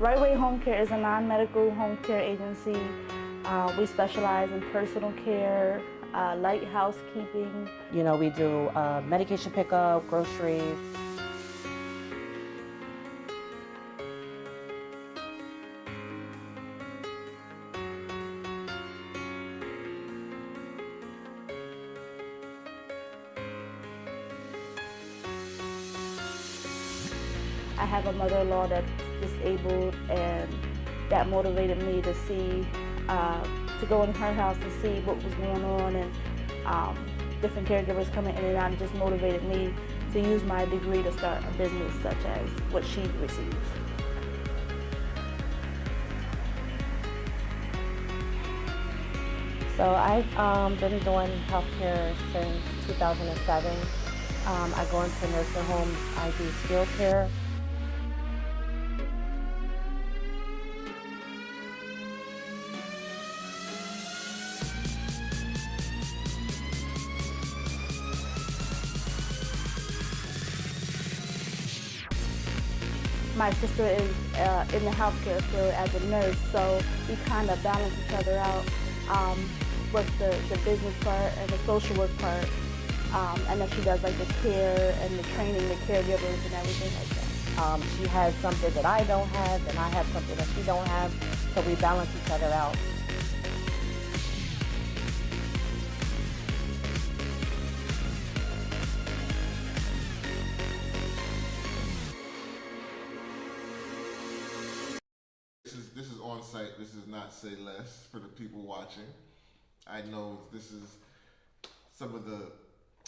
Right Way Home Care is a non-medical home care agency. We specialize in personal care, light housekeeping. You know, we do medication pickup, groceries. I have a mother-in-law that's disabled, and that motivated me to see, to go in her house and see what was going on, and different caregivers coming in and out. It just motivated me to use my degree to start a business such as what she receives. So I've been doing healthcare since 2007. I go into nursing homes. I do skilled care. My sister is in the healthcare field as a nurse, so we kind of balance each other out with the business part and the social work part. And then she does like the care and the training, the caregivers and everything like that. She has something that I don't have, and I have something that she don't have, so we balance each other out. This is on site. This is not Say Less for the people watching. I know this is some of the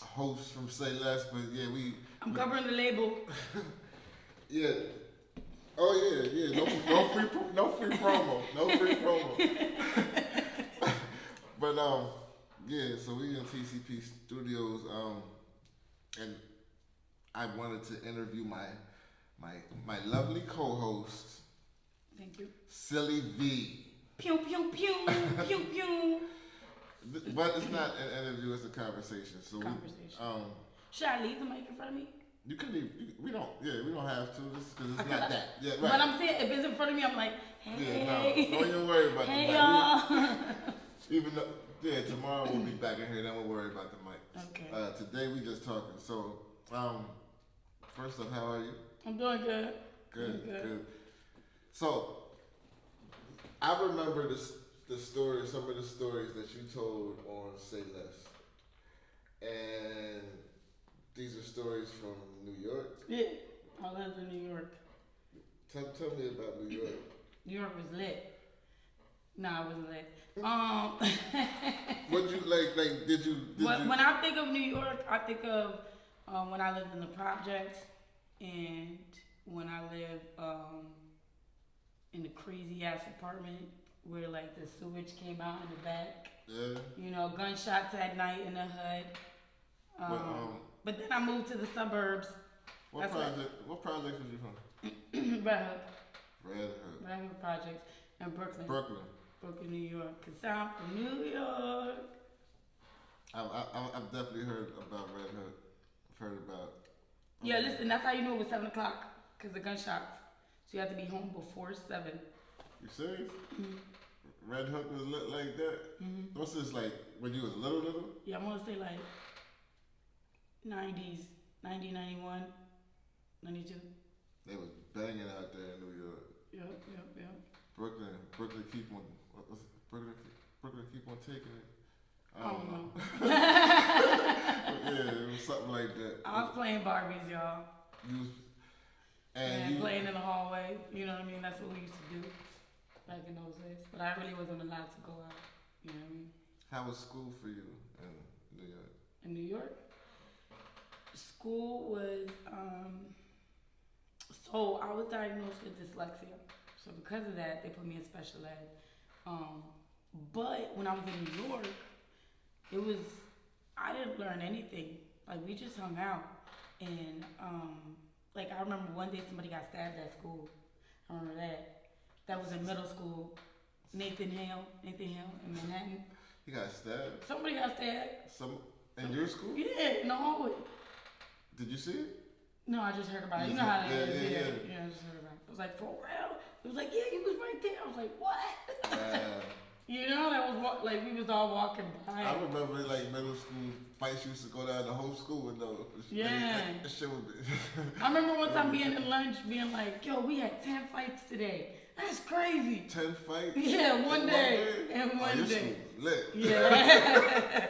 hosts from Say Less, but yeah, I'm covering the label. Yeah. Oh yeah. No free promo. No free promo. But yeah. So we in TCP Studios, and I wanted to interview my lovely co-host. Thank you. Silly V. Pew pew pew pew pew. But it's not an interview; it's a conversation. So conversation. Should I leave the mic in front of me? You can leave. We don't have to, just because it's not that. Yeah, right. But I'm saying, if it's in front of me, I'm like, hey. Yeah, no, don't even worry about hey, the mic. y'all. Even though, tomorrow we'll be back in here. Then we'll worry about the mic. Okay. Today we just talking. So, first off, how are you? I'm doing good. Good. So, I remember the story, some of the stories that you told on Say Less, and these are stories from New York. Yeah, I lived in New York. Tell me about New York. New York was lit. Nah, it wasn't lit. What you like? Did you? When I think of New York, I think of when I lived in the projects, and when I lived in the crazy ass apartment where like the sewage came out in the back. Yeah. You know, gunshots at night in the hood. But then I moved to the suburbs. What project was you from? Red Hook. Red Hook. Red Hook projects in Brooklyn. Brooklyn, New York. Cause I'm from New York. I've definitely heard about Red Hook. I've heard about. Yeah, listen, that's how you knew it was 7 o'clock. Cause the gunshots. So you have to be home before 7. You serious? Mm-hmm. Red Hook was lit like that? Mm-hmm. What's this like when you was little? Yeah, I'm gonna say like 90s, 90, 91, 92. They was banging out there in New York. Yep. Brooklyn keep on, Brooklyn keep on taking it. I don't know. Yeah, it was something like that. I was playing Barbies, y'all. And playing in the hallway, you know what I mean? That's what we used to do back in those days. But I really wasn't allowed to go out, you know what I mean? How was school for you in New York? In New York? School was, so I was diagnosed with dyslexia. So because of that, they put me in special ed. But when I was in New York, I didn't learn anything. Like we just hung out. And like I remember one day somebody got stabbed at school. I remember that. That was in middle school. Nathan Hale in Manhattan. He got stabbed? Somebody got stabbed. In your school? Yeah, in the hallway. Did you see it? No, I just heard about it. You know how that is. Yeah. Yeah, I just heard about it. It was like, for real? It It was like, yeah, you was right there. I was like, what? Yeah. You know, that was like we was all walking by. I remember like middle school fights used to go down the whole school window. Yeah. That shit would be. I remember one time being in lunch, being like, yo, we had 10 fights today. That's crazy. 10 fights? Yeah, one day. And Oh, one your day. school was lit. Yeah.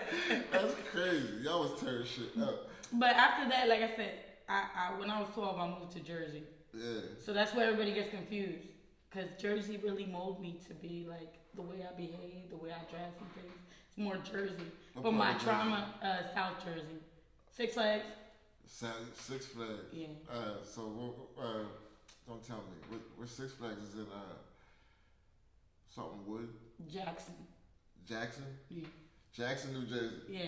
That's crazy. Y'all was tearing shit up. But after that, like I said, I when I was 12, I moved to Jersey. Yeah. So that's where everybody gets confused. Because Jersey really molded me to be like the way I behave, the way I dress and things. It's more Jersey. But my trauma, South Jersey. Six Flags. Six Flags. Yeah. So, don't tell me. Where Six Flags is in something Wood? Jackson. Jackson? Yeah. Jackson, New Jersey. Yeah.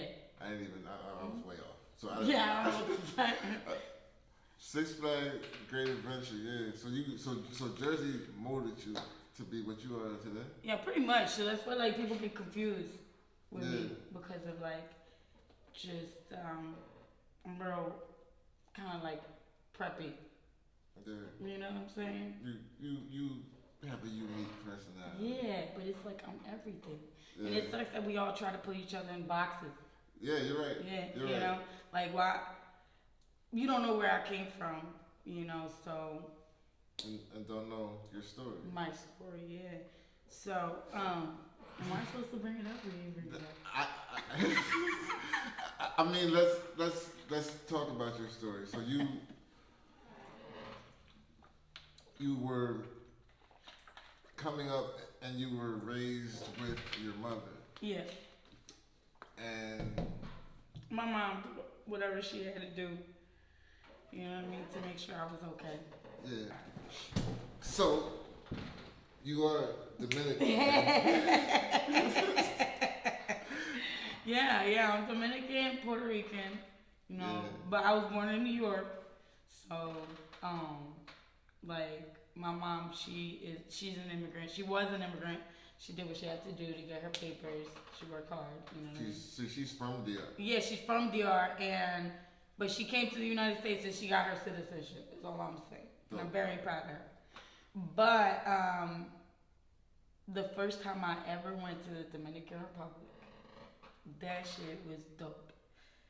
I didn't even, I was way off. So I Yeah. Six Flags Great Adventure, yeah. So Jersey molded you to be what you are today? Yeah, pretty much. So that's why like people get confused with Yeah. me because of like just I'm real kind of like preppy. Yeah. You know what I'm saying? You have a unique personality. Yeah, but it's like I'm everything, Yeah. and it sucks that we all try to put each other in boxes. Yeah, you're right. Yeah, You're you right. know, like why you don't know where I came from, you know, so. And don't know your story. My story, yeah. So, am I supposed to bring it up or you bring it up? I mean, let's talk about your story. So you were coming up and you were raised with your mother. Yeah. And My mom did whatever she had to do, you know what I mean, to make sure I was okay. yeah. So you are Dominican. Yeah, I'm Dominican, Puerto Rican, you know, Yeah. but I was born in New York, so, like, my mom, she's an immigrant. She was an immigrant. She did what she had to do to get her papers. She worked hard, you know what I mean? She's from DR. Yeah, she's from DR, but she came to the United States and she got her citizenship, is all I'm saying. And I'm very proud of her. But the first time I ever went to the Dominican Republic, that shit was dope.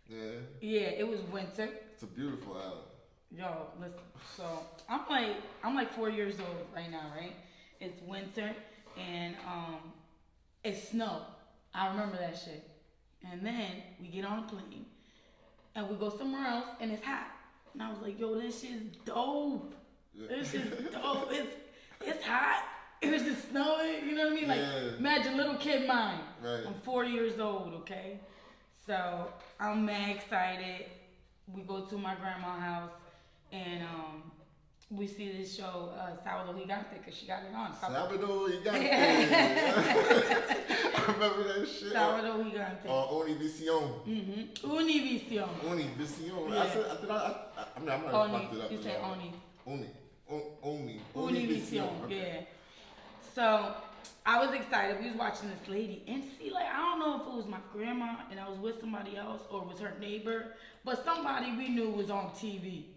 Yeah. Yeah, it was winter. It's a beautiful island. Yo, listen. So I'm like 4 years old right now, right? It's winter and it's snow. I remember that shit. And then we get on a plane and we go somewhere else and it's hot. And I was like, yo, this shit's dope. Yeah. This shit's dope. It's hot. It was just snowing. You know what I mean? Like Yeah. imagine little kid mind. Right. I'm 4 years old, okay? So I'm mad excited. We go to my grandma's house and we see this show, Sábado Gigante, because she got it on. Sábado Gigante. I remember that shit. Sábado Gigante. Univision. Mm-hmm. Univision. Univision. Yeah. I mean, I'm not fucked it up. You say Oni. Univision. Univision, yeah. So I was excited. We was watching this lady, and see, like, I don't know if it was my grandma and I was with somebody else or it was her neighbor, but somebody we knew was on TV.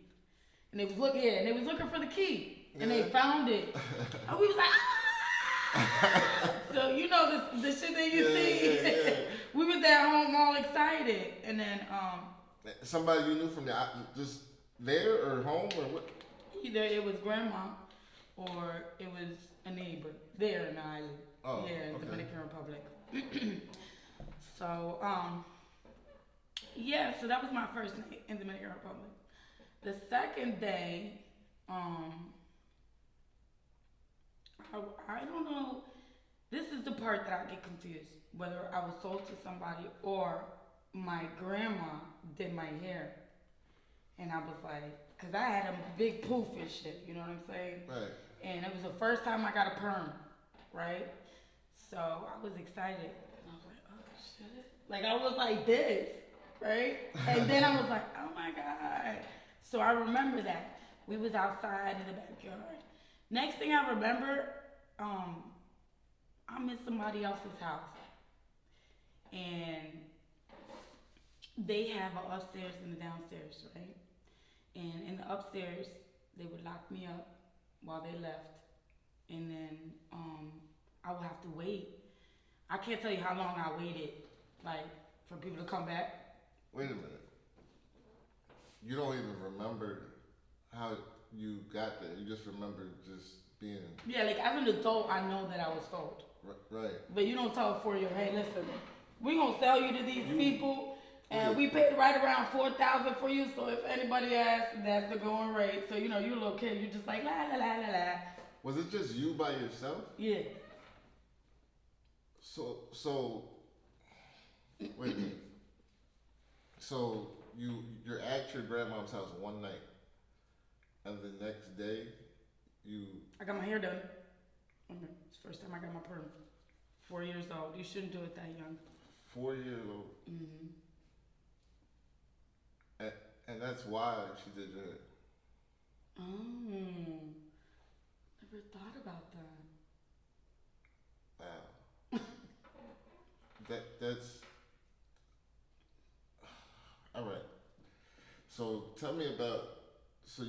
And they was looking for the key. And they found it. And we was like, ah! So you know the shit that you see. Yeah. We was at home all excited. And then Somebody you knew from just there or home or what? either it was grandma or it was a neighbor there in the island. Oh, yeah, okay. Dominican Republic. So, yeah, so that was my first night in Dominican Republic. The second day, I don't know. This is the part that I get confused. Whether I was sold to somebody or my grandma did my hair. And I was like, because I had a big poof and shit, you know what I'm saying? Right. And it was the first time I got a perm, right? So I was excited. And I was like, oh shit. Like I was like this, right? And then I was like, oh my God. So I remember that. We was outside in the backyard. Next thing I remember, I'm in somebody else's house. And they have an upstairs and a downstairs, right? And in the upstairs, they would lock me up while they left. and then I would have to wait. I can't tell you how long I waited, like for people to come back. Wait a minute. You don't even remember how you got there. You just remember just being. Yeah, like as an adult, I know that I was sold. Right. But you don't tell a 4-year-old, hey, listen, we gonna sell you to these people, and we paid right around $4,000 for you. So if anybody asks, that's the going rate. So you a little kid, you just like la la la la la. Was it just you by yourself? Yeah. So wait a minute. So you're at your grandmom's house one night, and the next day I got my hair done. It's the first time I got my perm. 4 years old. You shouldn't do it that young. 4 years old. Mm-hmm. And that's why she did that. Oh, never thought about that. Wow. That's all right. So tell me about. So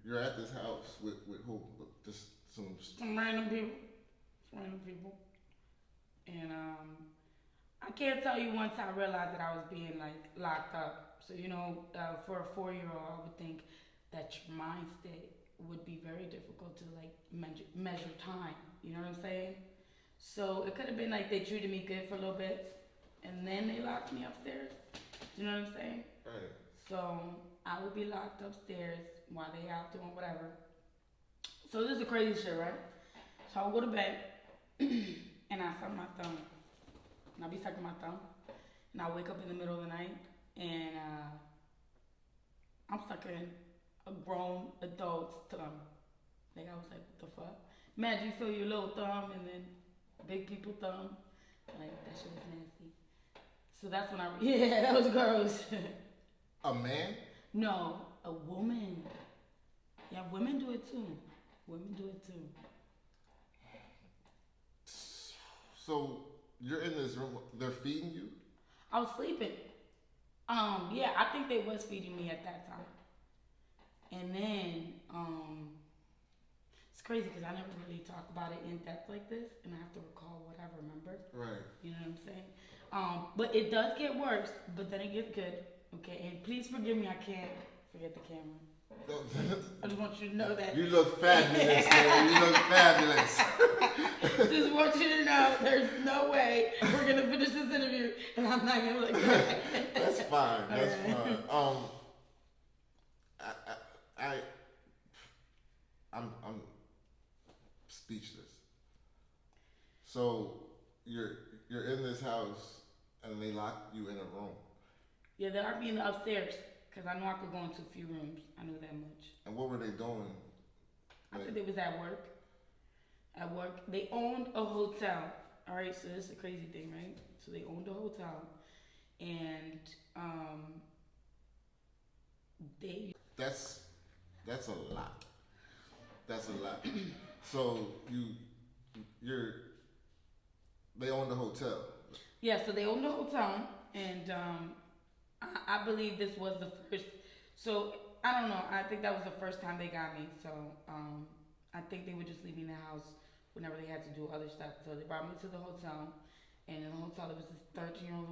you're at this house with who? Just some random people, and I can't tell you once I realized that I was being like locked up. So for a 4-year-old, I would think that your mind state would be very difficult to like measure time. You know what I'm saying? So it could have been like they treated me good for a little bit, and then they locked me upstairs. You know what I'm saying? Right. So I would be locked upstairs while they out doing whatever. So this is the crazy shit, right? So I would go to bed and I suck my thumb. And I'll be sucking my thumb. And I wake up in the middle of the night and I'm sucking a grown adult's thumb. Like I was like, what the fuck? Imagine you feel your little thumb and then big people thumb. Like that shit was nasty. So that's when yeah, that was gross. A man? No, a woman. Yeah, women do it too. Women do it too. So you're in this room. They're feeding you. I was sleeping. Yeah, I think they was feeding me at that time. And then, it's crazy because I never really talk about it in depth like this, and I have to recall what I remember. Right. You know what I'm saying? But it does get worse, but then it gets good. Okay, and please forgive me, I can't forget the camera. I just want you to know that. You look fabulous, man. You look fabulous. Just want you to know there's no way we're gonna finish this interview and I'm not gonna look back. That's fine. That's right. fine. I'm speechless. So you're in this house and they lock you in a room. Yeah, they locked me in the upstairs because I know I could go into a few rooms. I knew that much. And what were they doing? I think they was at work. At work, they owned a hotel. All right, so this is a crazy thing, right? So they owned a hotel, and they. That's a lot. That's a lot. So they own the hotel. Yeah, so they owned the hotel, and I believe this was the first. So I don't know. I think that was the first time they got me. So I think they were just leaving the house whenever they had to do other stuff. So they brought me to the hotel, and in the hotel there was this 13-year-old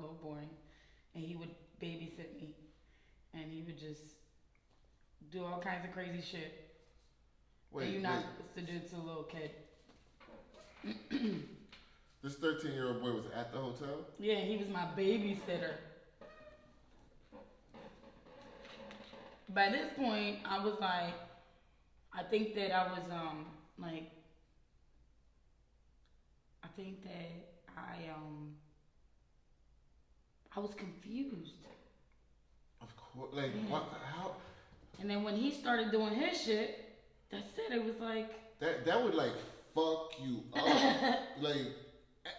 little boy, and he would babysit me, and he would just do all kinds of crazy shit that you're not supposed to do to a little kid. This 13-year-old boy was at the hotel? Yeah, he was my babysitter. By this point, I was like, I think that I was I was confused. Of course, like Yeah. what? How? And then when he started doing his shit, that's it. It was like That would like fuck you up, like.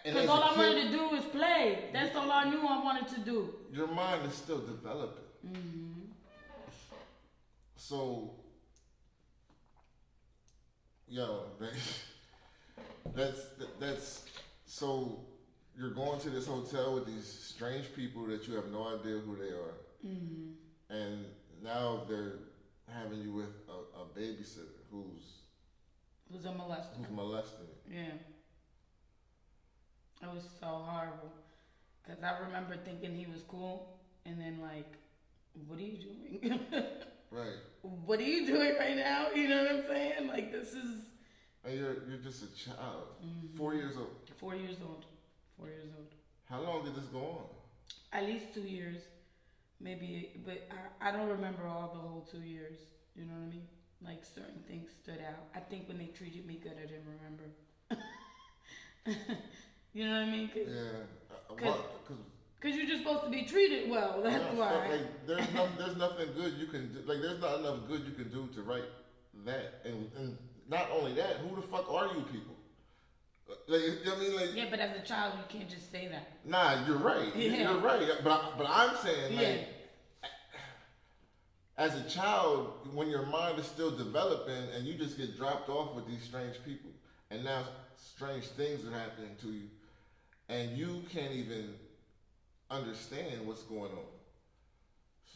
Because all I wanted to do is play. That's all I knew I wanted to do. Your mind is still developing. Mm-hmm. So, yo, that's so you're going to this hotel with these strange people that you have no idea who they are, Mm-hmm. and now they're having you with a babysitter Who's a molester. who's molesting you. Yeah. It was so horrible. Because I remember thinking he was cool, and then, like, what are you doing? Right. What are you doing right now? You know what I'm saying? Like, this is... And you're just a child. Mm-hmm. 4 years old. 4 years old. 4 years old. How long did this go on? At least 2 years. Maybe, but I don't remember all the whole 2 years. You know what I mean? Like, certain things stood out. I think when they treated me good, I didn't remember. You know what I mean? Because you're just supposed to be treated well. That's why. Like, there's nothing good you can do. Like, there's not enough good you can do to right that. And not only that, who the fuck are you people? Like, you know what I mean? Like, yeah, but as a child, you can't just say that. Nah, you're right. Yeah. You're right. But I'm saying, like, as a child, when your mind is still developing and you just get dropped off with these strange people, and now strange things are happening to you, and you can't even understand what's going on.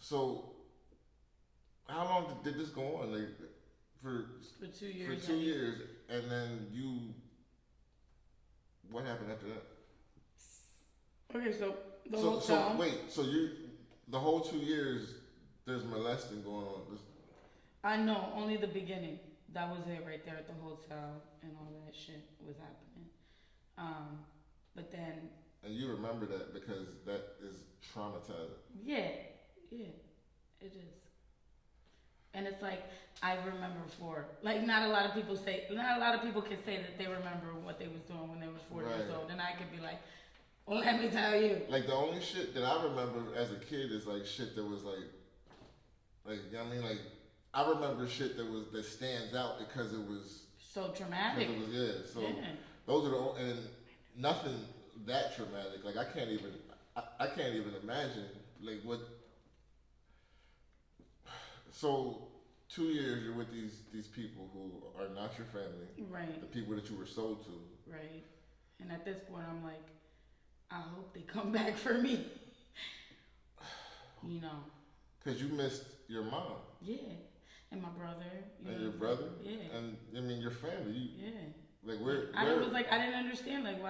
So, how long did this go on? Like, for 2 years. For 2 years, and then what happened after that? Okay, so the whole 2 years, there's molesting going on. I know, only the beginning. That was it right there at the hotel, and all that shit was happening. But then. And you remember that because that is traumatizing. Yeah, it is. And it's like, I remember not a lot of people can say that they remember what they was doing when they was 4 years old. And I could be like, well, let me tell you. Like, the only shit that I remember as a kid is like shit that was like, you know what I mean? Like, I remember shit that stands out because it was so traumatic. Those are and nothing that traumatic. Like, I can't even imagine like what. So 2 years you're with these people who are not your family, right? The people that you were sold to, right? And at this point, I'm like, I hope they come back for me. You know. Because you missed your mom. Yeah. And my brother. Your brother? Yeah. And, I mean, your family. Like, I was like, I didn't understand, like,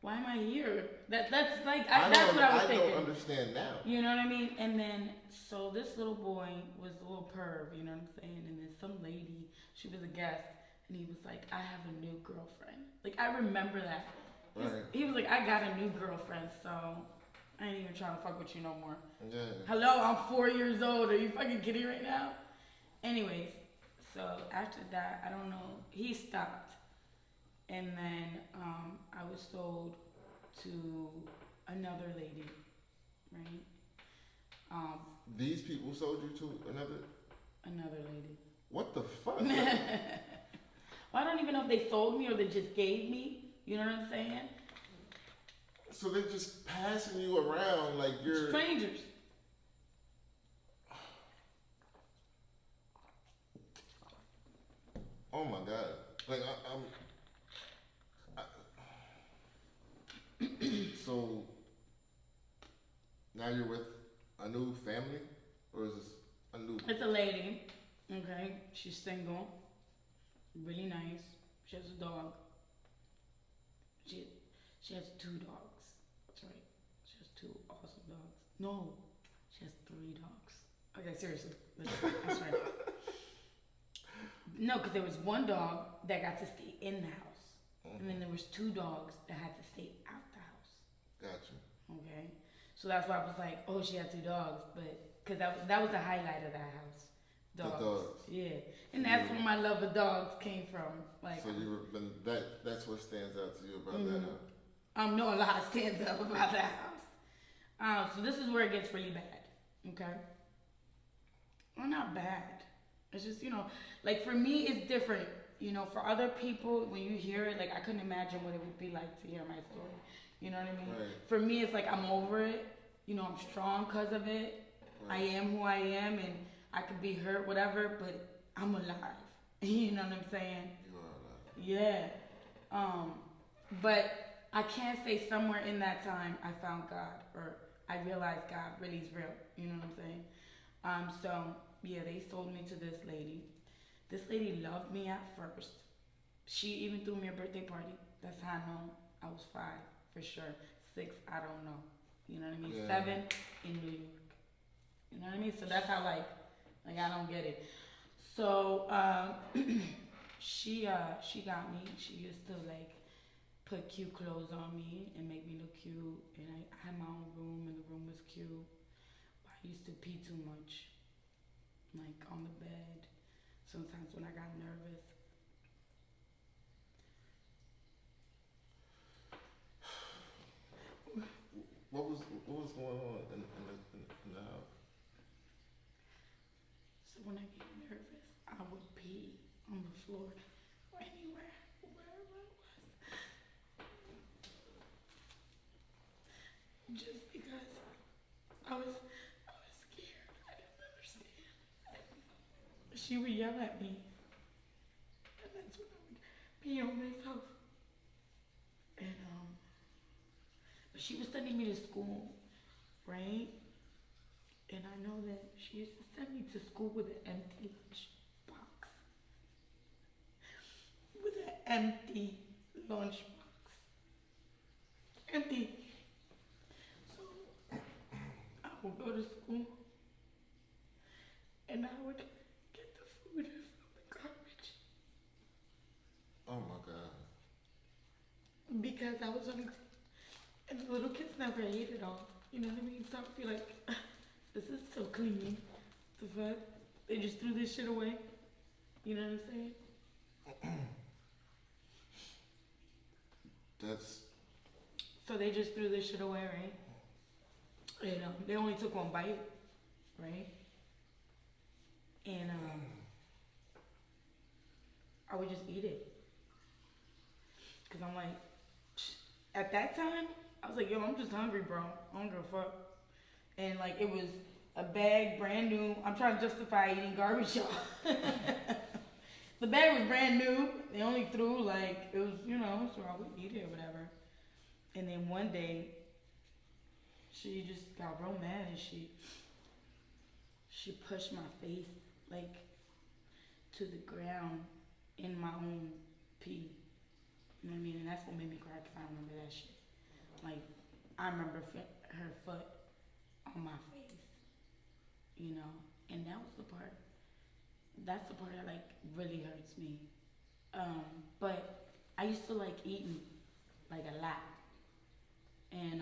why am I here? That's like, that's what I was thinking. I don't understand now. You know what I mean? And then, so this little boy was a little perv, you know what I'm saying? And then some lady, she was a guest, and he was like, I have a new girlfriend. Like, I remember that. Right. He was like, I got a new girlfriend, so I ain't even trying to fuck with you no more. Yeah. Hello, I'm 4 years old. Are you fucking kidding right now? Anyways, so after that, I don't know, he stopped. And then I was sold to another lady, right? These people sold you to another lady. What the fuck? Well, I don't even know if they sold me or they just gave me. You know what I'm saying? So they're just passing you around like you're strangers. Oh my God! Like so now you're with a new family, or is this a new? It's a lady. Okay, she's single. Really nice. She has a dog. She has 2 dogs. That's right. She has 2 awesome dogs. No, she has 3 dogs. Okay, seriously. That's right. No, because there was 1 dog that got to stay in the house. Mm-hmm. And then there was 2 dogs that had to stay out the house. Gotcha. Okay. So that's why I was like, oh, she had 2 dogs. But, because that was the highlight of that house. Dogs. The dogs. Yeah. And that's where my love of dogs came from. Like, so that's what stands out to you about that house? No, a lot stands up about that house. So this is where it gets really bad. Okay? Well, not bad. It's just, like for me, it's different. For other people, when you hear it, like I couldn't imagine what it would be like to hear my story. You know what I mean? Right. For me, it's like I'm over it. I'm strong because of it. Right. I am who I am, and I could be hurt, whatever, but I'm alive. You know what I'm saying? You are Yeah. alive. But I can't say somewhere in that time I found God, or I realized God really is real. You know what I'm saying? So yeah, they sold me to this lady. This lady loved me at first. She even threw me a birthday party. That's how I know I was 5 for sure. 6, I don't know. You know what I mean? Yeah. 7 in New York. You know what I mean? So that's how like I don't get it. So she got me. She used to like put cute clothes on me and make me look cute. And I had my own room and the room was cute. But I used to pee too much, like on the bed. Sometimes when I got nervous. What was going on in the house? So when I get nervous, I would pee on the floor or anywhere, wherever it was. Just because I was scared. I didn't understand. She would yell at me. And that's when I would pee on myself. And but she was sending me to school, right? And I know that she used to send me to school with an empty lunch box. With an empty lunch box. Empty. So I would go to school and I would get the food from the garbage. Oh my God. Because I was only, and the little kids never ate it all. You know what I mean? So I'd be like, this is so clean. The fuck? They just threw this shit away. You know what I'm saying? That's. So they just threw this shit away, right? And they only took one bite, right? And I would just eat it. Cause I'm like, at that time, I was like, yo, I'm just hungry, bro. I don't give a fuck. And like, it was a bag, brand new. I'm trying to justify eating garbage, y'all. The bag was brand new. They only threw like, it was, you know, so I would eat it or whatever. And then one day, she just got real mad and she pushed my face like to the ground in my own pee. You know what I mean? And that's what made me cry because I remember that shit. Like, I remember her foot on my face, you know? And that was the part, that's the part that like really hurts me. But I used to like eating like a lot. And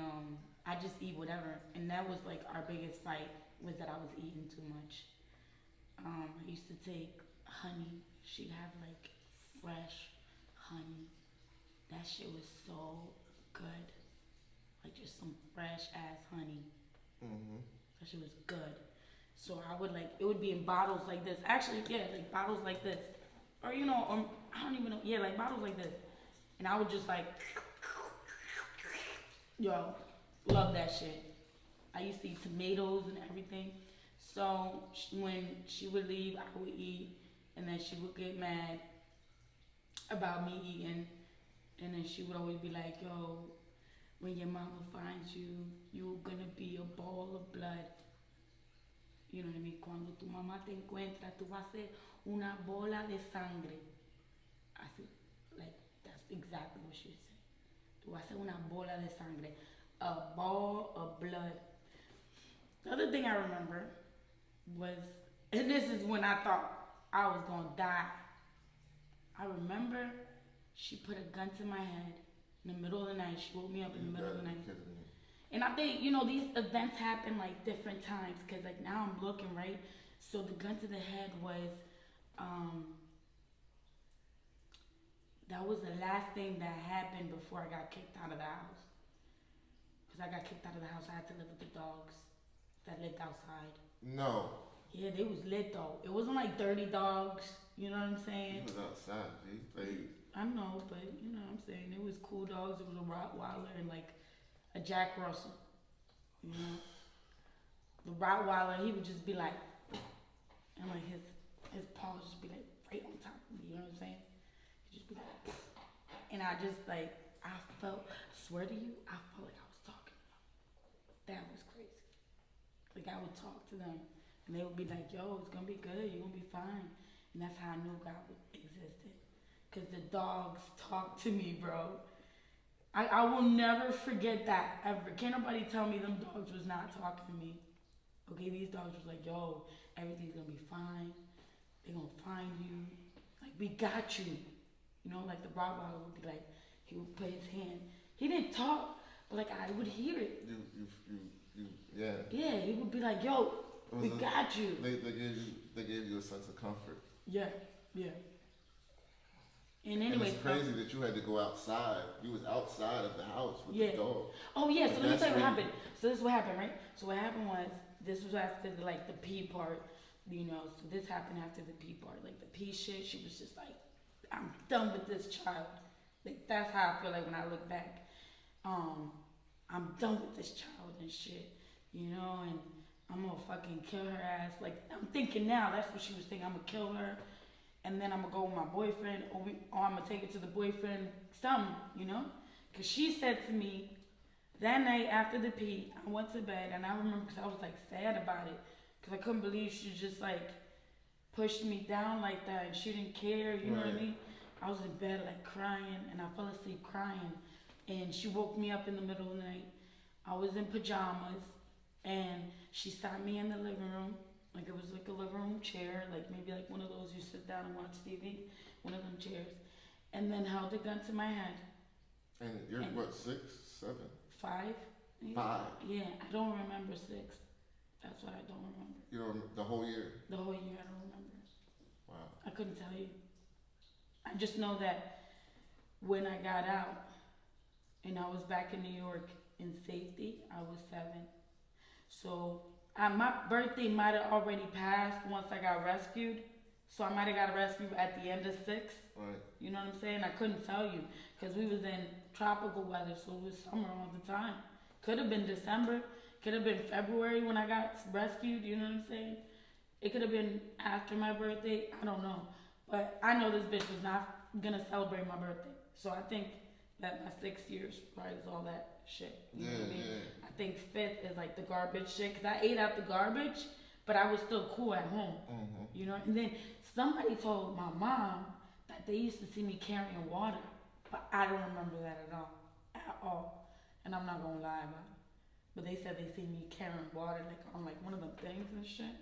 I just eat whatever. And that was like our biggest fight was that I was eating too much. I used to take honey. She'd have like fresh honey. That shit was so good. Like just some fresh ass honey. Mm-hmm. That shit was good. So I would like, it would be in bottles like this. Actually, yeah, like bottles like this. Or you know, I don't even know. Yeah, like bottles like this. And I would just like, yo, love that shit. I used to eat tomatoes and everything. So when she would leave, I would eat. And then she would get mad about me eating. And then she would always be like, yo, when your mama finds you, you're gonna be a ball of blood. You know what I mean? Cuando tu mamá te encuentra, tú vas a ser una bola de sangre. I said, like, that's exactly what she said. Tú vas a ser una bola de sangre. A ball of blood. The other thing I remember was, and this is when I thought I was gonna die. I remember she put a gun to my head in the middle of the night. She woke me up in the middle of the night. And I think, you know, these events happen like different times because like now I'm looking, right? So the gun to the head was, that was the last thing that happened before I got kicked out of the house. Because I got kicked out of the house, I had to live with the dogs that lived outside. No. Yeah, they was lit though. It wasn't like dirty dogs, you know what I'm saying? You was outside, G. Like, I know, but you know what I'm saying? It was cool dogs, it was a Rottweiler and like a Jack Russell, you know? The Rottweiler, he would just be like, and like his paws just be like right on top of me, you know what I'm saying? He'd just be like, and I just like, I swear to you, I felt like I was talking to them. That was crazy. Like I would talk to them And they would be like, yo, it's gonna be good, you're gonna be fine. And that's how I knew God existed. Because the dogs talk to me, bro. I will never forget that ever. Can't nobody tell me them dogs was not talking to me. Okay, these dogs was like, yo, everything's gonna be fine. They're gonna find you. Like, we got you. You know, like the Bravo would be like, he would put his hand. He didn't talk, but like I would hear it. Yeah. Yeah, he would be like, yo, we got you. They gave you a sense of comfort. Yeah. And anyway, it's crazy that you had to go outside. You was outside of the house with the dog. Oh yeah, so let me tell you what happened. So this is what happened, right? So what happened was, this was after the pee part, you know. So this happened after the pee part, like the pee shit. She was just like, I'm done with this child. Like that's how I feel like when I look back. I'm done with this child and shit, you know, and I'm gonna fucking kill her ass. Like I'm thinking now, that's what she was thinking. I'm gonna kill her, and then I'm gonna go with my boyfriend, or I'm gonna take it to the boyfriend, something, you know, because she said to me that night after the pee, I went to bed, and I remember because I was like sad about it, because I couldn't believe she just like pushed me down like that, and she didn't care, you know what I mean? I was in bed like crying, and I fell asleep crying, and she woke me up in the middle of the night. I was in pajamas, and she sat me in the living room, like it was like a living room chair, like maybe like one of those you sit down and watch TV, one of them chairs, and then held a gun to my head. And you're what, 6, 7? 5? Maybe? 5? Yeah, I don't remember 6. That's what I don't remember. You don't remember the whole year? The whole year, I don't remember. Wow. I couldn't tell you. I just know that when I got out and I was back in New York in safety, I was 7. So my birthday might have already passed once I got rescued. So I might have got rescued at the end of 6. Right. You know what I'm saying? I couldn't tell you because we was in tropical weather, so it was summer all the time. Could have been December. Could have been February when I got rescued. You know what I'm saying? It could have been after my birthday. I don't know. But I know this bitch was not going to celebrate my birthday. So I think that my 6 years probably is all that shit. You know what I mean? I think 5th is like the garbage shit. Because I ate out the garbage, but I was still cool at home. Mm-hmm. You know? And then somebody told my mom that they used to see me carrying water. But I don't remember that at all. At all. And I'm not going to lie about it. But they said they see me carrying water like on like one of them things and shit.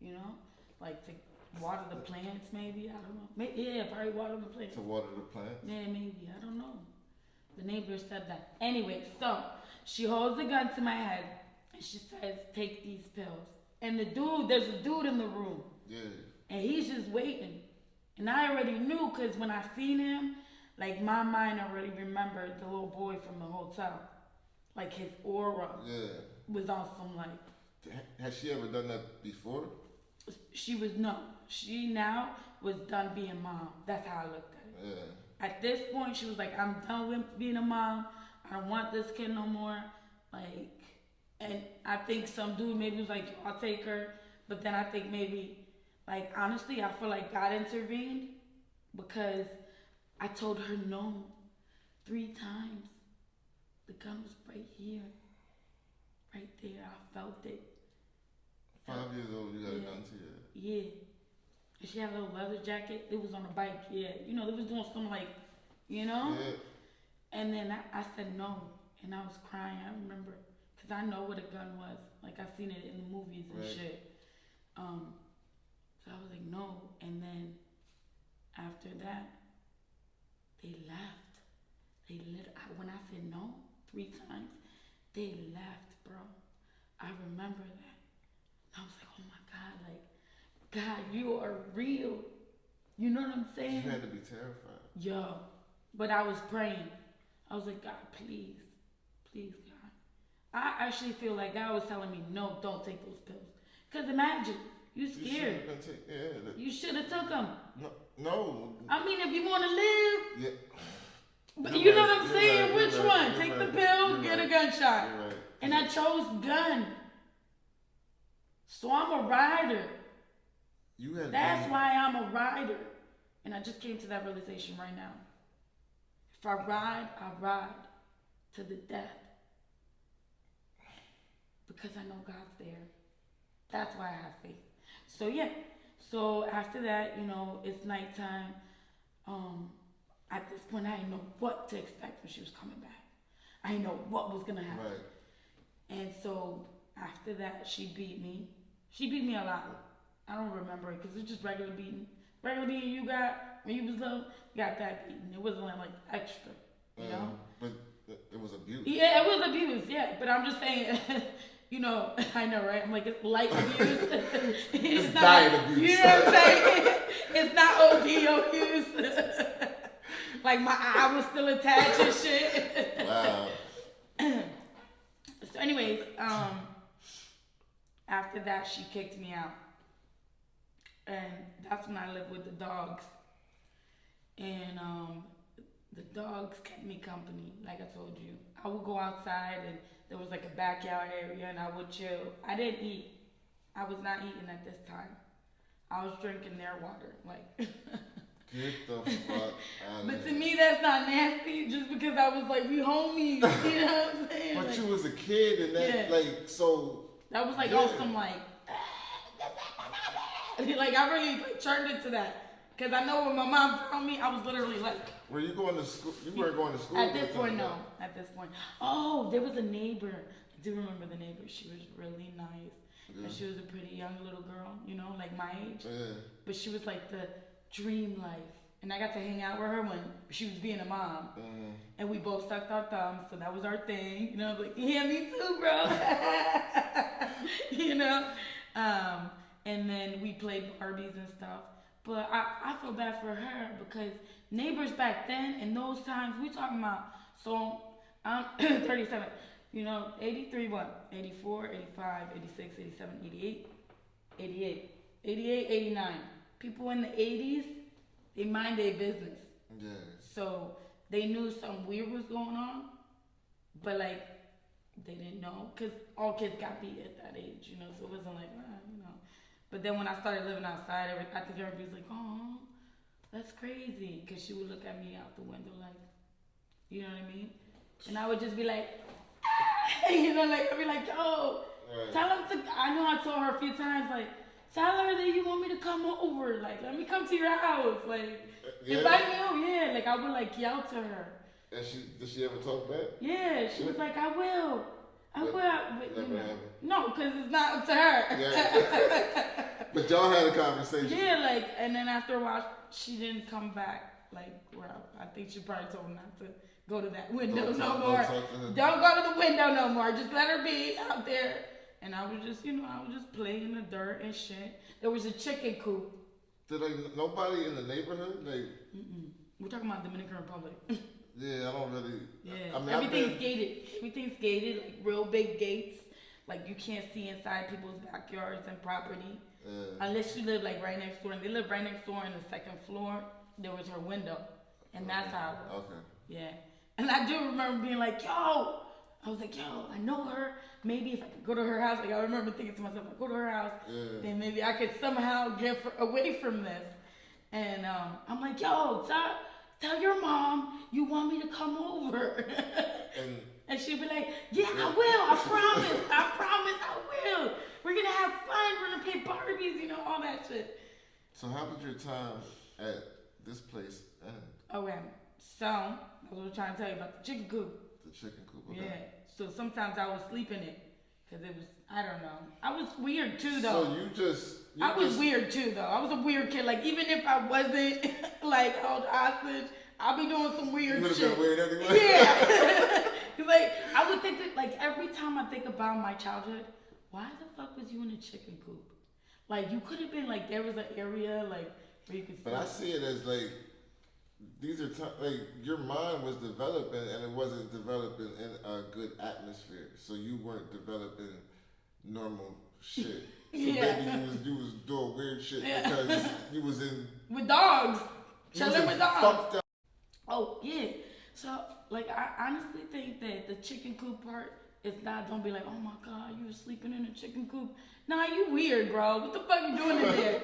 You know? Like to water the plants, maybe. I don't know. Yeah, probably water the plants. To water the plants? Yeah, maybe. I don't know. The neighbor said that. Anyway, so she holds the gun to my head and she says, take these pills. And there's a dude in the room. Yeah. And he's just waiting. And I already knew because when I seen him, like my mind already remembered the little boy from the hotel. Like his aura was on some like. Has she ever done that before? She now was done being mom. That's how I looked at it. Yeah. At this point, she was like, I'm done with being a mom. I don't want this kid no more. Like, and I think some dude maybe was like, I'll take her. But then I think maybe, like, honestly, I feel like God intervened because I told her no 3 times. The gun was right here. Right there. I felt it. 5 years old, you got a gun to you. Yeah. And she had a little leather jacket. It was on a bike, yeah. You know, they was doing some like, you know? Yeah. And then I said no. And I was crying, I remember. Because I know what a gun was. Like, I seen it in the movies and shit. So I was like, no. And then after that, they left. When I said no 3 times, they left, bro. I remember that. I was like, oh my God, like, God, you are real. You know what I'm saying? You had to be terrified. Yo, but I was praying. I was like, God, please, please, God. I actually feel like God was telling me, no, don't take those pills. Because imagine, you scared. You should have took them. No. I mean, if you want to live. Yeah. But you know what I'm saying? Which one? Take the pill, get a gunshot. And I chose gun. So I'm a rider. That's why I'm a rider. And I just came to that realization right now. If I ride to the death. Because I know God's there. That's why I have faith. So yeah. So after that, it's nighttime. Um, at this point, I didn't know what to expect when she was coming back. I didn't know what was gonna happen. Right. And so after that, she beat me. She beat me a lot. I don't remember it because it's just regular beating. Regular beating you got when you was little, you got that beating. It wasn't like extra, you know. But it was abuse. Yeah, it was abuse. Yeah, but I'm just saying. I know, right? I'm like, it's light abuse. It's not diet abuse. You know what I'm saying? It's not OD abuse. Like my eye was still attached and shit. Wow. So anyways, after that she kicked me out. And that's when I lived with the dogs. And the dogs kept me company, like I told you. I would go outside and there was like a backyard area and I would chill. I didn't eat. I was not eating at this time. I was drinking their water. Like Get the fuck out of But to here. me that's not nasty just because I was like, we homies. You know what I'm saying? But like, you was a kid and that so that was like yeah. awesome, like like I really turned into that. Cause I know when my mom found me, I was literally like. Were you going to school? You weren't going to school At this point, no. At this point, oh, there was a neighbor. I do remember the neighbor. She was really nice. Yeah. And she was a pretty young little girl, like my age. Yeah. But she was like the dream life. And I got to hang out with her when she was being a mom. Mm-hmm. And we both sucked our thumbs, so that was our thing. I was like, yeah, me too, bro. And then we played Barbies and stuff. But I feel bad for her because neighbors back then, in those times, we talking about, so I'm 37, 83, what? 84, 85, 86, 87, 88, 89. People in the 80s, they mind their business. Yeah. So they knew something weird was going on, but like, they didn't know because all kids got beat at that age, so it wasn't like, But then when I started living outside, I think everybody's like, oh, that's crazy. Because she would look at me out the window like, you know what I mean? And I would just be like, I'd be like, yo, tell him to, I know I told her a few times, like, tell her that you want me to come over. Like, let me come to your house. Like, invite me over. Yeah, like, I would, like, yell to her. And did she ever talk back? Yeah, she was like, I will. But, no, because it's not up to her. Yeah. But y'all had a conversation. Yeah, and then after a while, she didn't come back. I think she probably told him not to go to that window no more. Don't go to the window no more. Just let her be out there. And I would just, play in the dirt and shit. There was a chicken coop. Did nobody in the neighborhood? We're talking about Dominican Republic. Yeah, I don't really. Yeah, everything's gated. Everything's gated, like real big gates. Like you can't see inside people's backyards and property. Unless you live like right next door. And they live right next door on the second floor. There was her window. And that's how it was. Okay. Yeah. And I do remember being like, yo. I was like, yo, I know her. Maybe if I could go to her house. Like I remember thinking to myself, if I go to her house, then maybe I could somehow get away from this. And I'm like, yo, tell your mom you want me to come over. And she'd be like, yeah, I will. I promise. I will. We're going to have fun. We're going to play Barbies, all that shit. So how did your time at this place end? Okay. So, I was trying to tell you about the chicken coop. The chicken coop, okay. Yeah. So sometimes I would sleep in it. Because it was, I don't know. I was weird too, though. So I was weird too, though. I was a weird kid. Like, even if I wasn't, like, held hostage, I'll be doing some weird shit. You would have been weird anyway. Yeah. Like, I would think that, like, every time I think about my childhood, why the fuck was you in a chicken coop? Like, you could have been, like, there was an area, like, where you could sleep. But I see it as, like, these are like, your mind was developing and it wasn't developing in a good atmosphere. So you weren't developing normal shit. So maybe you was doing weird shit because you was in... With dogs. Chilling with dogs. Fucked up. Oh, yeah. So, like, I honestly think that the chicken coop part is not, don't be like, oh my God, you were sleeping in a chicken coop. Nah, you weird, bro. What the fuck you doing in there?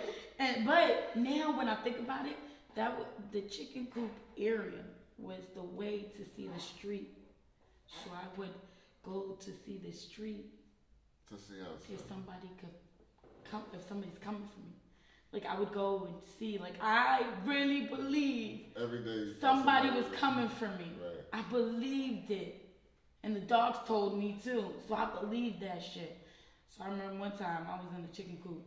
But now when I think about it, the chicken coop area was the way to see the street. So I would go to see the street. To see outside. If somebody could if somebody's coming for me. Like I would go and see, like I really believe every day somebody was coming for me. Right. I believed it. And the dogs told me too. So I believed that shit. So I remember one time I was in the chicken coop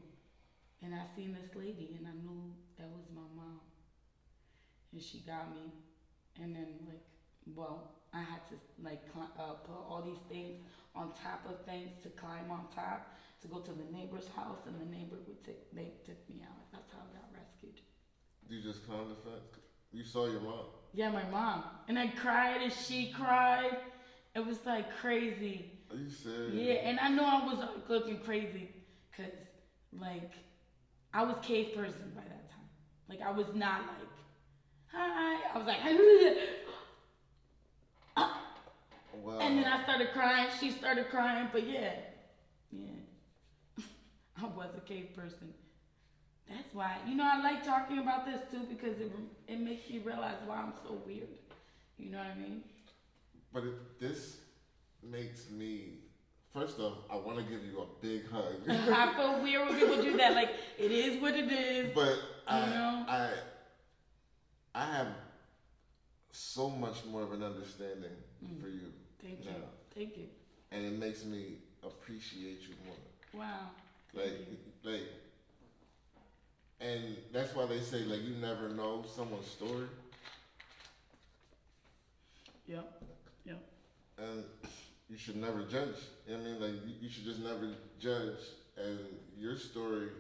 and I seen this lady and I knew that was my mom. And she got me. And then I had to put all these things on top of things to climb on top to go to the neighbor's house, and the neighbor took me out. That's how I got rescued. You just climbed the fence? You saw your mom? Yeah, my mom. And I cried and she cried. It was like crazy. Are you serious? Yeah, and I know I was looking crazy because I was cave person by that time. Like I was not like, hi. I was like, wow. And then I started crying. She started crying. But yeah. I was a cave person. That's why, I like talking about this too because it makes me realize why I'm so weird. You know what I mean? But this makes me, first off, I want to give you a big hug. I feel weird when people do that. Like, it is what it is. But I have so much more of an understanding for you. Thank you. Thank you. And it makes me appreciate you more. Wow. And that's why they say, you never know someone's story. Yep. And you should never judge. You know what I mean? You should just never judge. And your story,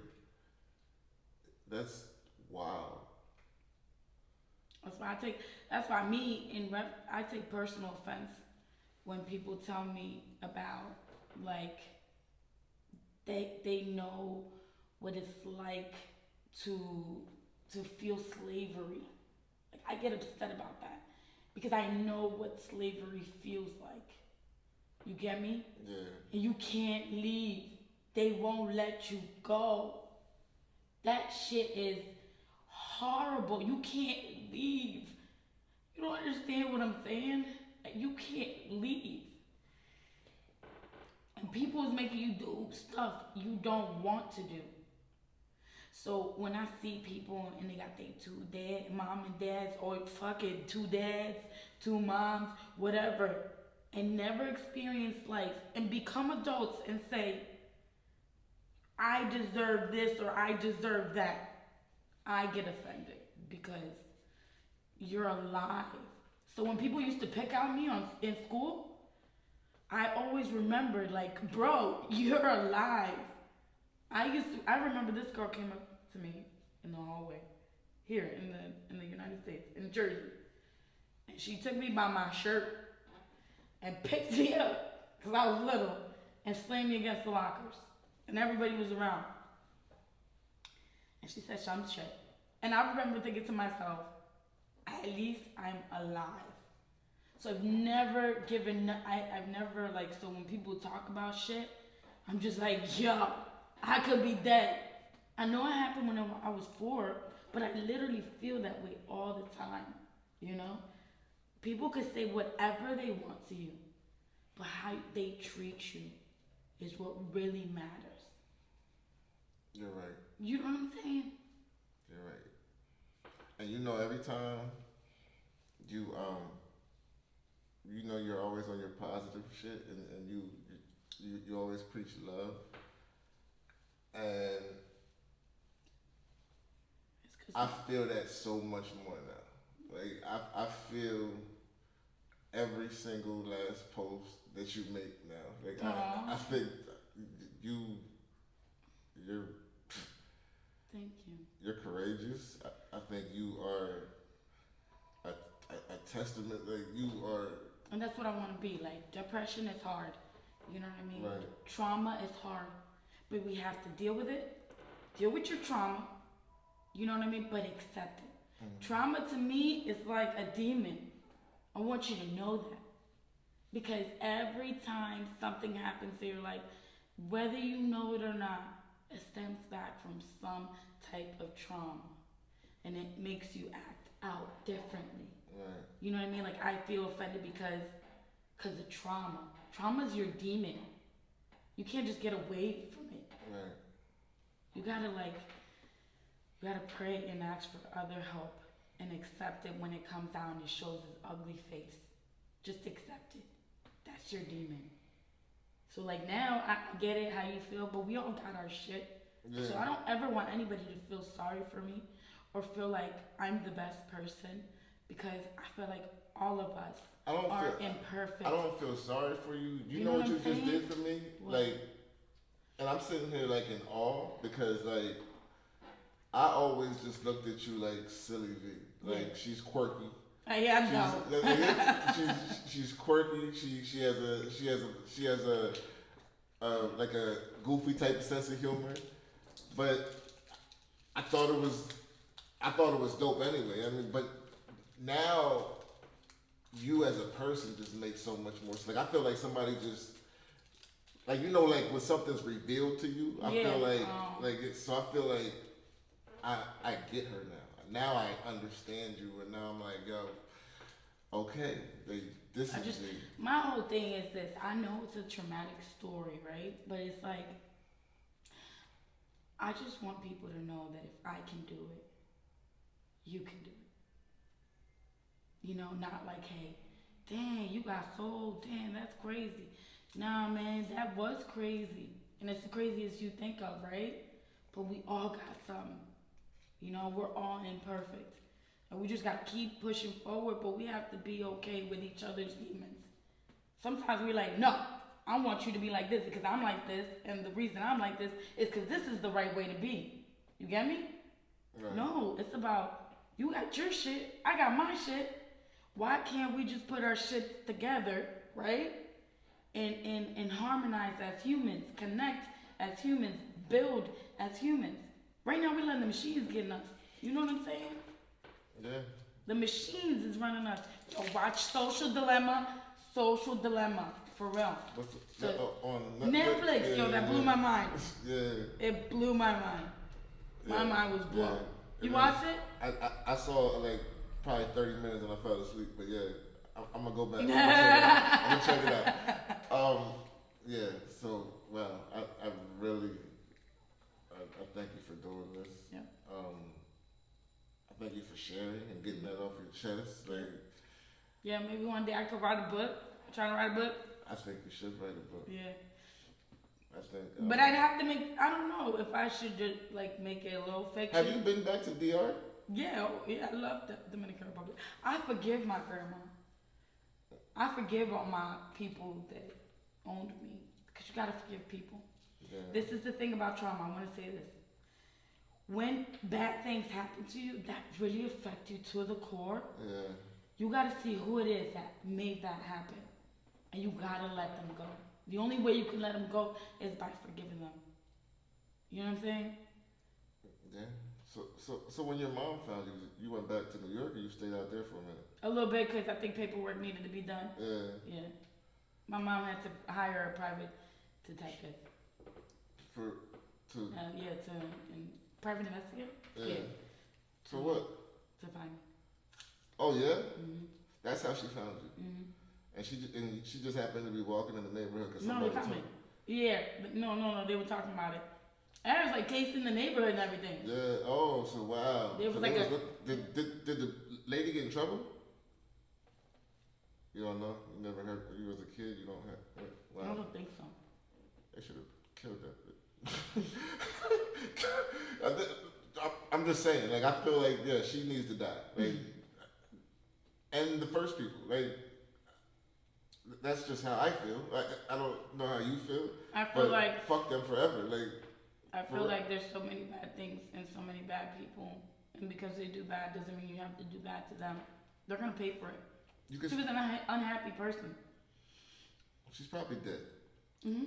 that's wow. That's why I take personal offense when people tell me about, they know what it's like to feel slavery. Like I get upset about that because I know what slavery feels like. You get me? Yeah. And you can't leave. They won't let you go. That shit is horrible. You can't leave. You don't understand what I'm saying? Like, you can't leave. And people is making you do stuff you don't want to do. So when I see people and they got their two mom and dads, or fucking two dads, two moms, whatever, and never experience life and become adults and say, I deserve this or I deserve that, I get offended because you're alive. So when people used to pick on me in school, I always remembered, bro, you're alive. I remember this girl came up to me in the hallway here in the United States, in Jersey. And she took me by my shirt and picked me up, because I was little, and slammed me against the lockers. And everybody was around. And she said, Shamshay. And I remember thinking to myself, at least I'm alive. So I've never so when people talk about shit, I'm just like, yo, I could be dead. I know it happened when I was 4, but I literally feel that way all the time, People could say whatever they want to you, but how they treat you is what really matters. You're right. You know what I'm saying? You're right. And every time you're always on your positive shit, and you always preach love. And I feel that so much more now. I feel every single last post that you make now. I think you're thank you. You're courageous. I think you are a testament. You are. And that's what I want to be. Depression is hard. You know what I mean? Right. Trauma is hard. But we have to deal with it. Deal with your trauma. You know what I mean? But accept it. Mm-hmm. Trauma to me is like a demon. I want you to know that. Because every time something happens to your life, whether you know it or not, it stems back from some type of trauma. And it makes you act out differently. Right. You know what I mean? I feel offended because of trauma. Trauma is your demon. You can't just get away from it. Right. You gotta pray and ask for other help and accept it when it comes out and it shows its ugly face. Just accept it. That's your demon. So like now I get it how you feel, but we all got our shit. Yeah. So I don't ever want anybody to feel sorry for me or feel like I'm the best person, because I feel like all of us are imperfect. I don't feel sorry for you. You know what you just did for me? What? Like, and I'm sitting here like in awe because like I always just looked at you like silly V. Like she's quirky. Yeah, I know. She's quirky. She has a like a goofy type of sense of humor. But I thought it was dope anyway. I mean, but now you as a person just makes so much more sense. Like I feel like somebody just like, you know, like when something's revealed to you, I feel like so I feel like I get her now. Now I understand you, and now I'm like, yo, okay, my whole thing is this. I know it's a traumatic story, right? But it's like, I just want people to know that if I can do it, you can do it. You know, not like, hey, dang, you got sold, dang, that's crazy. Nah, man, that was crazy. And it's the craziest you think of, right? But we all got something. You know, we're all imperfect. And we just got to keep pushing forward, but we have to be okay with each other's demons. Sometimes we're like, no, I want you to be like this because I'm like this, and the reason I'm like this is because this is the right way to be. You get me? Right. No, it's about, you got your shit, I got my shit. Why can't we just put our shit together, right? And harmonize as humans, connect as humans, build as humans. Right now we're letting the machines get us. You know what I'm saying? Yeah. The machines is running us. Yo, watch Social Dilemma, for real. On Netflix, yeah, yo, that blew my mind. Yeah. It blew my mind. My mind was blown. Yeah. You watched it? I saw like probably 30 minutes and I fell asleep, but yeah, I'm gonna go back. I'm gonna check it out. Yeah, so, well, I really, I thank you for doing this. Yeah. I thank you for sharing and getting that off your chest. Like, yeah, maybe one day I could write a book. I'm trying to write a book. I think you should write a book. Yeah. I think. But I'd have to I don't know if I should just like make it a little fiction. Have you been back to DR? Yeah, I love the Dominican Republic. I forgive my grandma. I forgive all my people that owned me, because you gotta forgive people. Yeah. This is the thing about trauma. I want to say this. When bad things happen to you, that really affect you to the core. Yeah. You gotta see who it is that made that happen, and you gotta let them go. The only way you can let them go is by forgiving them. You know what I'm saying? Yeah. So when your mom found you, you went back to New York, or you stayed out there for a minute? A little bit, because I think paperwork needed to be done. Yeah. Yeah. My mom had to hire a private detective. To private investigator. Yeah. For what? To find me. Oh yeah. Mm-hmm. That's how she found you. Mm-hmm. And she just happened to be walking in the neighborhood. No, they found me. Yeah. No. They were talking about it. I was like casing the neighborhood and everything. Yeah. Oh, so wow. It was did the lady get in trouble? You don't know? You never heard? You was a kid. You don't have. Wow. I don't think so. They should have killed that. I'm just saying. Like, I feel like she needs to die. Like, and the first people. Like, that's just how I feel. Like, I don't know how you feel. I feel like fuck them forever. Like. I feel like there's so many bad things and so many bad people, and because they do bad doesn't mean you have to do bad to them. They're gonna pay for it. She was an unhappy person. She's probably dead. Mhm.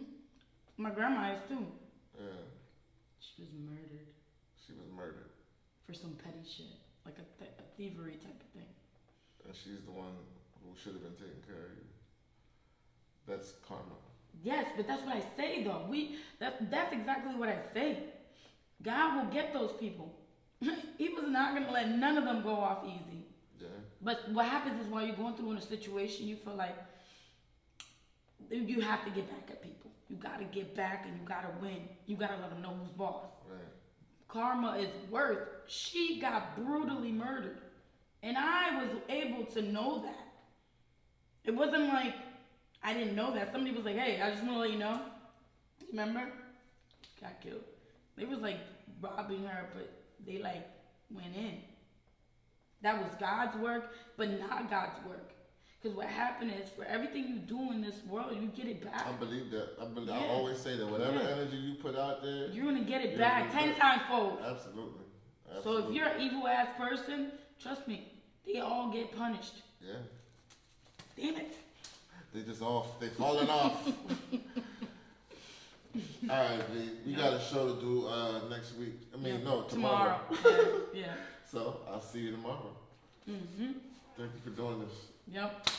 My grandma is too. Yeah. She was murdered. She was murdered for some petty shit, like a thievery type of thing. And she's the one who should have been taking care of you. That's karma. Yes, but that's what I say though. That's exactly what I say. God will get those people. He was not gonna let none of them go off easy. Yeah. But what happens is while you're going through in a situation, you feel like you have to get back at people. you gotta get back and you gotta win. You gotta let them know who's boss. Right. Karma is worth. She got brutally murdered. And I was able to know that. It wasn't like I didn't know that. Somebody was like, hey, I just want to let you know. Remember? Got killed. They was like robbing her, but they like went in. That was God's work, but not God's work. Because what happened is, for everything you do in this world, you get it back. I believe that. I always say that whatever energy you put out there, you're going to get it back 10 times fold. Absolutely. So if you're an evil ass person, trust me, they all get punished. Yeah. Damn it. They falling off. All right, V. We got a show to do next week. Tomorrow. Yeah. So I'll see you tomorrow. Mm-hmm. Thank you for doing this. Yep.